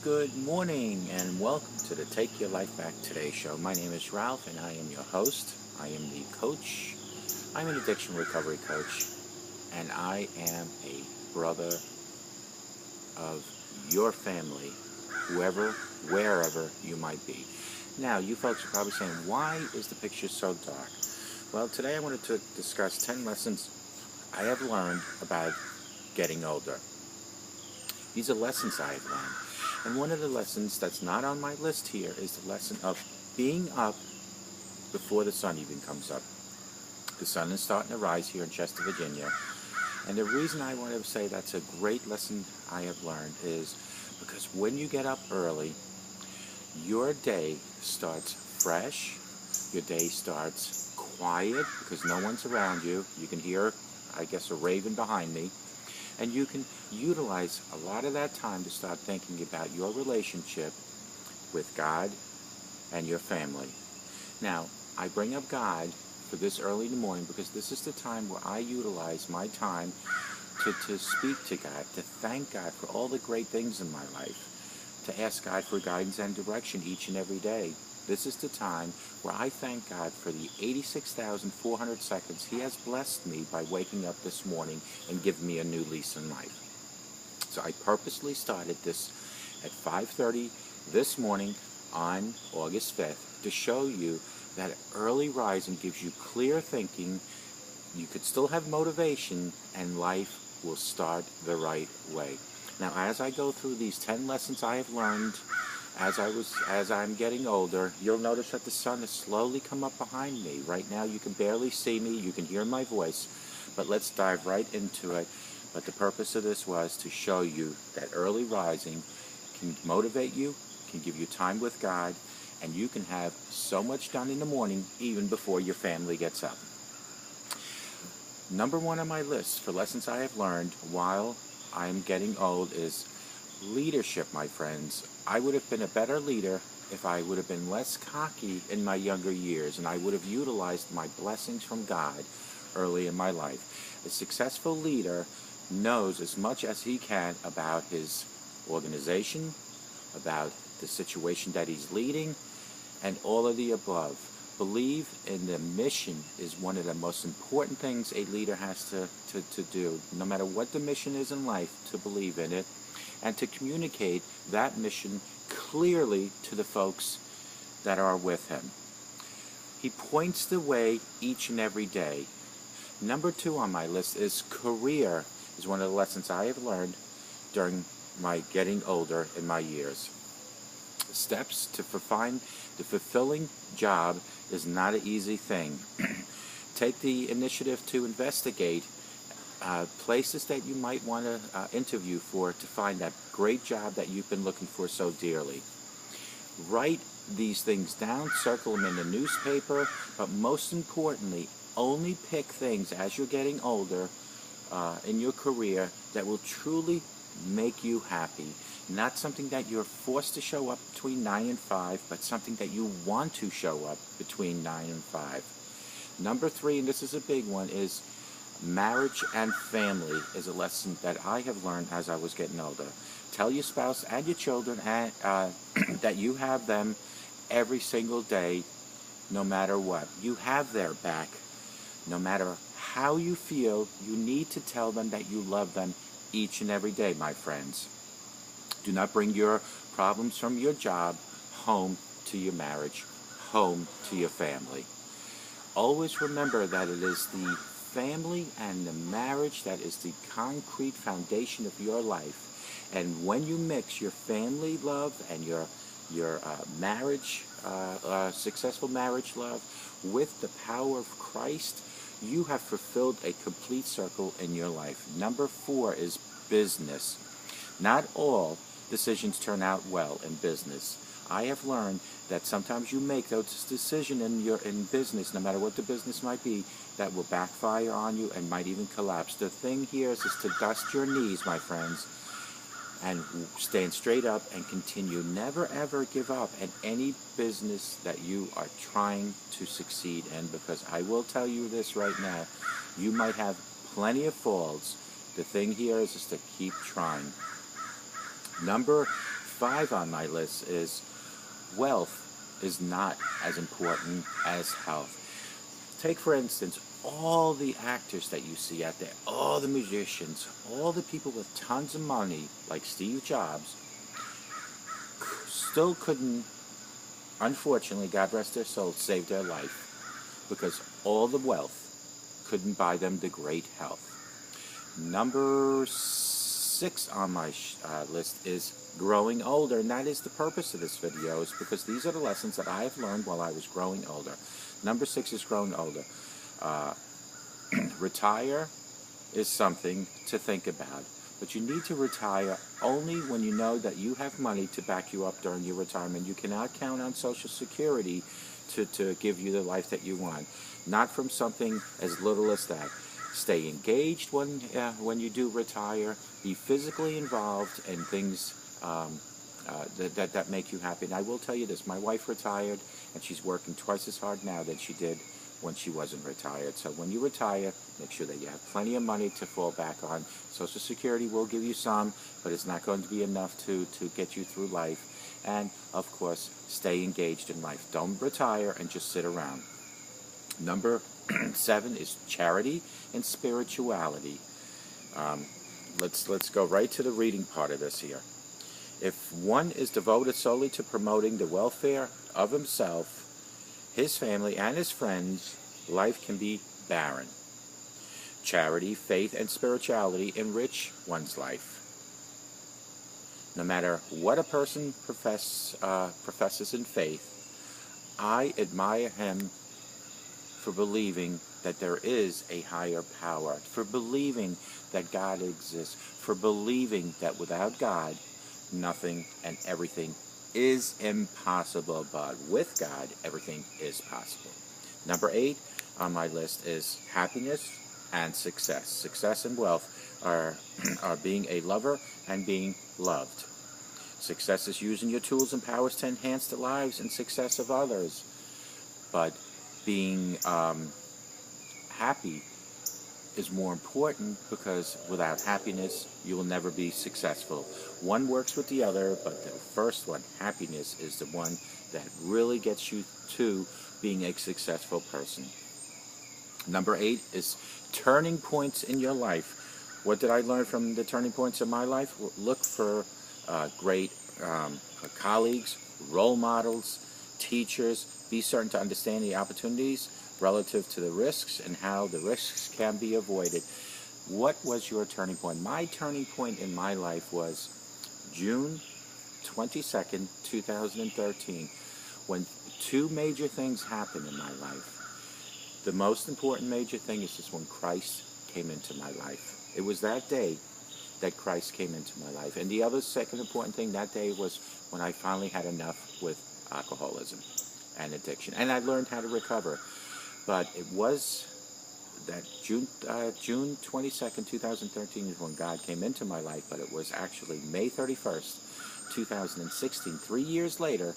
Good morning and welcome to the Take Your Life Back Today show. My name is Ralph and I am your host. I am the coach. I'm an addiction recovery coach and I am a brother of your family, whoever, wherever you might be. Now, you folks are probably saying, why is the picture so dark? Well, today I wanted to discuss 10 lessons I have learned about getting older. These are lessons I have learned. And one of the lessons that's not on my list here is the lesson of being up before the sun even comes up. The sun is starting to rise here in Chester, Virginia. And the reason I want to say that's a great lesson I have learned is because when you get up early, your day starts fresh. Your day starts quiet because no one's around you. You can hear, I guess, a raven behind me. And you can utilize a lot of that time to start thinking about your relationship with God and your family. Now, I bring up God for this early in the morning because this is the time where I utilize my time to speak to God, to thank God for all the great things in my life, to ask God for guidance and direction each and every day. This is the time where I thank God for the 86,400 seconds He has blessed me by waking up this morning and giving me a new lease in life. So I purposely started this at 5:30 this morning on August 5th to show you that early rising gives you clear thinking. You could still have motivation and life will start the right way. Now, as I go through these 10 lessons I have learned as I'm getting older, you'll notice that the sun has slowly come up behind me. Right now you can barely see me, you can hear my voice, but let's dive right into it. But the purpose of this was to show you that early rising can motivate you, can give you time with God, and you can have so much done in the morning even before your family gets up. Number one on my list for lessons I have learned while I'm getting old is leadership, my friends. I would have been a better leader if I would have been less cocky in my younger years, and I would have utilized my blessings from God early in my life. A successful leader knows as much as he can about his organization, about the situation that he's leading, and all of the above. Believe in the mission is one of the most important things a leader has to do, no matter what the mission is in life, to believe in it and to communicate that mission clearly to the folks that are with him. He points the way each and every day. Number two on my list is career, is one of the lessons I have learned during my getting older in my years. Steps to find the fulfilling job is not an easy thing. Take the initiative to investigate places that you might want to interview for to find that great job that you've been looking for so dearly. Write these things down, circle them in the newspaper, but most importantly, only pick things as you're getting older in your career that will truly make you happy. Not something that you're forced to show up between 9 and 5, but something that you want to show up between 9 and 5. Number three, and this is a big one, is marriage and family is a lesson that I have learned as I was getting older. Tell your spouse and your children that you have them every single day, no matter what. You have their back. No matter how you feel, you need to tell them that you love them each and every day, my friends. Do not bring your problems from your job home to your marriage, home to your family. Always remember that it is the family and the marriage that is the concrete foundation of your life. And when you mix your family love and your marriage, successful marriage love with the power of Christ, you have fulfilled a complete circle in your life. Number four is business. Not all decisions turn out well in business. I have learned that sometimes you make those decisions in business, no matter what the business might be, that will backfire on you and might even collapse. The thing here is to dust your knees, my friends, and stand straight up and continue. Never ever give up at any business that you are trying to succeed in, because I will tell you this right now, you might have plenty of falls. The thing here is to keep trying. Number 5 on my list is wealth is not as important as health. Take, for instance, all the actors that you see out there, all the musicians, all the people with tons of money, like Steve Jobs, still couldn't, unfortunately, God rest their souls, save their life because all the wealth couldn't buy them the great health. Number 6 on my list is growing older, and that is the purpose of this video, is because these are the lessons that I have learned while I was growing older. Number 6 is growing older. Retire is something to think about, but you need to retire only when you know that you have money to back you up during your retirement. You cannot count on Social Security to give you the life that you want. Not from something as little as that. Stay engaged when you do retire. Be physically involved in things that make you happy. And I will tell you this, my wife retired, and she's working twice as hard now than she did when she wasn't retired. So when you retire, make sure that you have plenty of money to fall back on. Social Security will give you some, but it's not going to be enough to get you through life. And, of course, stay engaged in life. Don't retire and just sit around. Number 7 is charity and spirituality. Let's go right to the reading part of this here. If one is devoted solely to promoting the welfare of himself, his family, and his friends, life can be barren. Charity, faith, and spirituality enrich one's life. No matter what a person professes in faith, I admire him for believing that there is a higher power, for believing that God exists, for believing that without God, nothing and everything is impossible, but with God, everything is possible. Number 8 on my list is happiness and success. Success and wealth are being a lover and being loved. Success is using your tools and powers to enhance the lives and success of others. But being happy is more important, because without happiness, you will never be successful. One works with the other, but the first one, happiness, is the one that really gets you to being a successful person. Number 8 is turning points in your life. What did I learn from the turning points in my life? Look for great colleagues, role models, teachers. Be certain to understand the opportunities relative to the risks and how the risks can be avoided. What was your turning point? My turning point in my life was June 22nd, 2013, when 2 major things happened in my life. The most important major thing is just when Christ came into my life. It was that day that Christ came into my life. And the other second important thing that day was when I finally had enough with alcoholism and addiction. And I learned how to recover. But it was that June 22nd, 2013 is when God came into my life, but it was actually May 31st, 2016, 3 years later,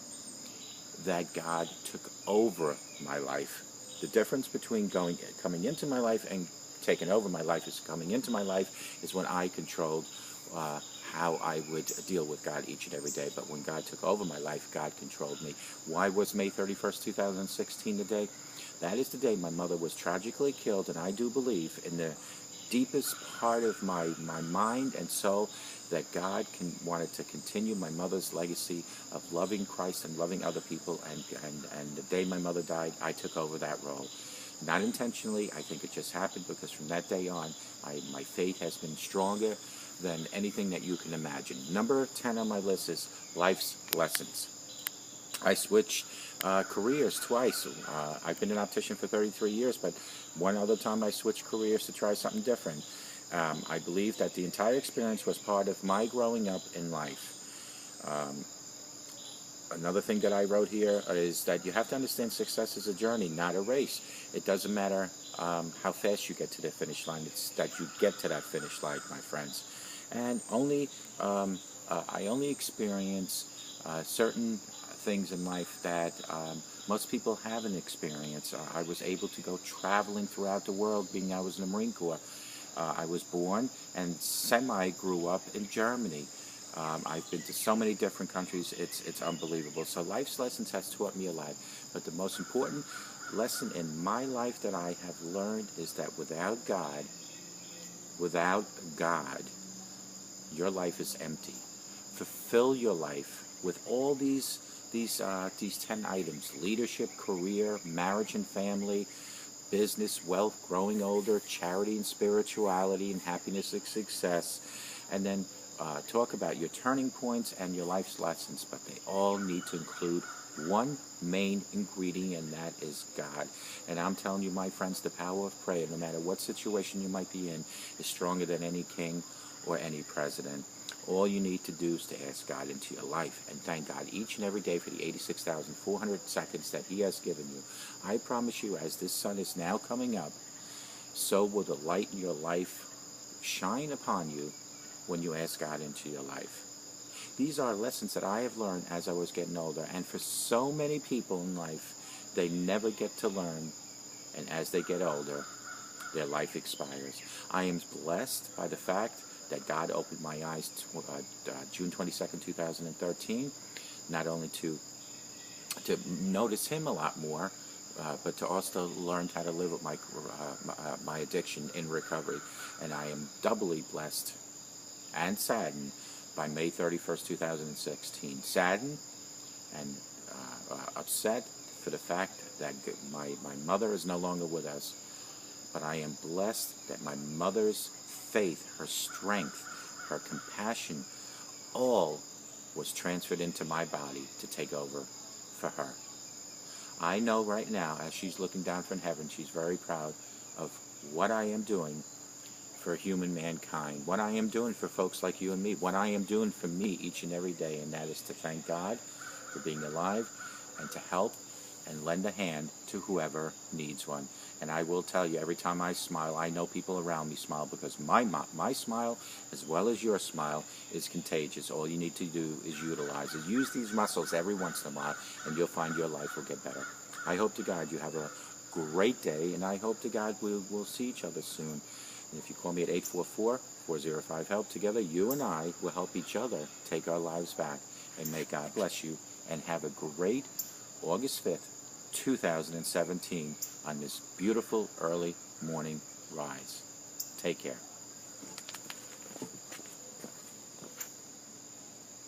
that God took over my life. The difference between coming into my life and taking over my life is coming into my life is when I controlled how I would deal with God each and every day. But when God took over my life, God controlled me. Why was May 31st, 2016 the day? That is the day my mother was tragically killed, and I do believe in the deepest part of my mind and soul that God wanted to continue my mother's legacy of loving Christ and loving other people, and the day my mother died, I took over that role. Not intentionally, I think it just happened, because from that day on, my faith has been stronger than anything that you can imagine. Number 10 on my list is life's lessons. I switched careers twice. I've been an optician for 33 years, but one other time I switched careers to try something different. I believe that the entire experience was part of my growing up in life. Another thing that I wrote here is that you have to understand success is a journey, not a race. It doesn't matter how fast you get to the finish line. It's that you get to that finish line, my friends. And I only experience certain things in life that most people haven't experienced. I was able to go traveling throughout the world, being I was in the Marine Corps. I was born and grew up in Germany. I've been to so many different countries. It's unbelievable. So life's lessons has taught me a lot. But the most important lesson in my life that I have learned is that without God, your life is empty. Fulfill your life with all these 10 items: leadership, career, marriage and family, business, wealth, growing older, charity and spirituality, and happiness and success. And then talk about your turning points and your life's lessons, but they all need to include one main ingredient, and that is God. And I'm telling you, my friends, the power of prayer, no matter what situation you might be in, is stronger than any king or any president. All you need to do is to ask God into your life and thank God each and every day for the 86,400 seconds that He has given you. I promise you, as this sun is now coming up, so will the light in your life shine upon you when you ask God into your life. These are lessons that I have learned as I was getting older, and for so many people in life, they never get to learn, and as they get older, their life expires. I am blessed by the fact that God opened my eyes June 22nd, 2013, not only to notice Him a lot more, but to also learn how to live with my addiction in recovery. And I am doubly blessed and saddened by May 31st, 2016. Saddened and upset for the fact that my mother is no longer with us. But I am blessed that my mother's faith, her strength, her compassion, all was transferred into my body to take over for her. I know right now, as she's looking down from heaven, she's very proud of what I am doing for human mankind, what I am doing for folks like you and me, what I am doing for me each and every day, and that is to thank God for being alive and to help and lend a hand to whoever needs one. And I will tell you, every time I smile, I know people around me smile, because my smile, as well as your smile, is contagious. All you need to do is utilize it. Use these muscles every once in a while, and you'll find your life will get better. I hope to God you have a great day, and I hope to God we'll see each other soon. And if you call me at 844-405-HELP, together you and I will help each other take our lives back. And may God bless you, and have a great August 5th, 2017 on this beautiful early morning rise. Take care.